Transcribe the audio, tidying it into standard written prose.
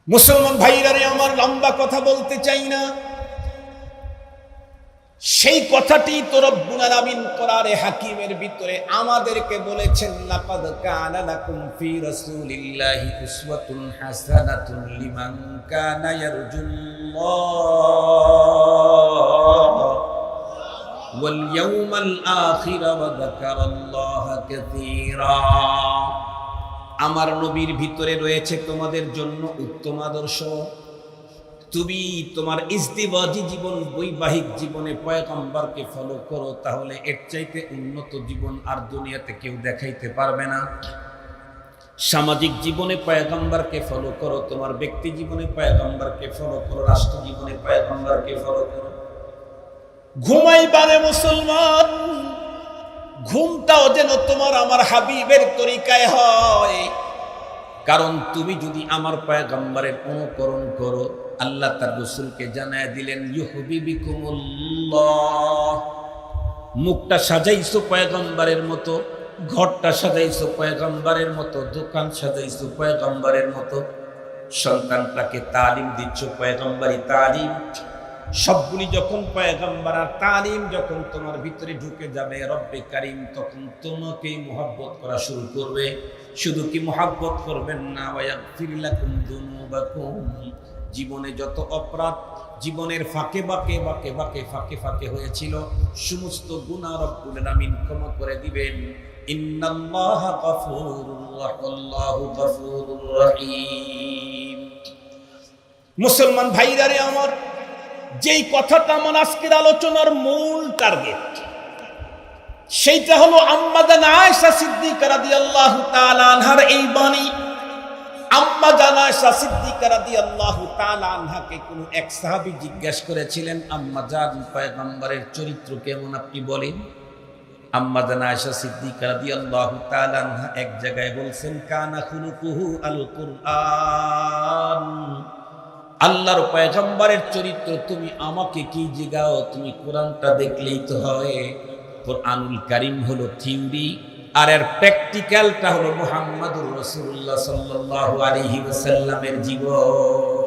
মুসলমান ভাইরা রে আমার, লম্বা কথা বলতে চাই না। সেই কথাটি তো রব্বুল আলামিন কোরআনে হাকিমের ভিতরে আমাদেরকে বলেছেন, লাকাদ কানা লাকুম ফি রাসূলিল্লাহি উসওয়াতুন হাসানাতুন লিমান কানা ইয়ারজুল্লাহ ওয়াল ইয়াউমাল আখির ওয়া যাকারাল্লাহা কাসীরা। আমার নবীর ভিতরে রয়েছে তোমাদের জন্য উত্তম আদর্শ। তুমি তোমার ইজদিওয়াজি জীবন, বৈবাহিক জীবনে পয়গম্বরকে ফলো করো, তাহলে এর চাইতে উন্নত জীবন আর দুনিয়াতে কেউ দেখাইতে পারবে না। সামাজিক জীবনে পয়গম্বরকে ফলো করো, তোমার ব্যক্তি জীবনে পয়গম্বরকে ফলো করো, রাষ্ট্র জীবনে পয়গম্বরকে ফলো করো। ঘুমাইবারে মুসলমান, ঘুমটাও যেন তোমার আমার হাবিবের তরিকায় হয়। কারণ তুমি যদি আমার পয়গম্বরের অনুকরণ করো, আল্লাহ তার রাসূলকে জানায় দিলেন, ইউহিব্বুকুমুল্লাহ। মুখটা সাজাইছো পয়গম্বরের মতো, ঘরটা সাজাইছো পয়গম্বরের মতো, দোকান সাজাইছো পয়গম্বরের মতো, সন্তানটাকে তালিম দিচ্ছ পয়গম্বরি তালিম। সবগুলি যখন পয়গম্বর আর তালিম যখন তোমার ভিতরে ঢুকে যাবে, রব্বে কারীম তখন তোমাকেই মুহাব্বত করা শুরু করবে। শুধু কি মুহাব্বত করবেন না, ওয়ায়াগফির লাকুম যুনুবাকুম। জীবনে যত অপরাধ জীবনের ফাঁকে বাঁকে ফাঁকে ফাঁকে হয়েছিল, সমস্ত গুনাহ রব্বুল আলামিন ক্ষমা করে দিবেন। ইন্নাল্লাহা গফুরুর রাহিম, গফুরুর রহিম। মুসলমান ভাইরা রে আমার, যেই কথাটা আমার আজকের আলোচনার মূল টার্গেট, সেইটা হলো আম্মা জান আয়েশা সিদ্দিকা রাদিয়াল্লাহু তাআলা আনহার এই বাণী। আম্মা জান আয়েশা সিদ্দিকা রাদিয়াল্লাহু তাআলা আনহাকে কোন এক সাহাবী জিজ্ঞাসা করেছিলেন, আম্মা জান পয়গম্বরের চরিত্র কেমন আপনি বলেন। আম্মা জান আয়েশা সিদ্দিকা রাদিয়াল্লাহু তাআলা আনহা এক জায়গায় বলছেন, কানা খুলুকুহু আল কুরআন। আল্লাহর পয়গম্বরের চরিত্র তুমি আমাকে কি জিগাও, তুমি কোরআনটা দেখলেই তো হয়। কোরআনুল কারীম হলো থিওরি, আর এর প্র্যাকটিক্যালটা হলো মুহাম্মাদুর রাসূলুল্লাহ সাল্লাল্লাহু আলাইহি ওয়াসাল্লামের জীবন।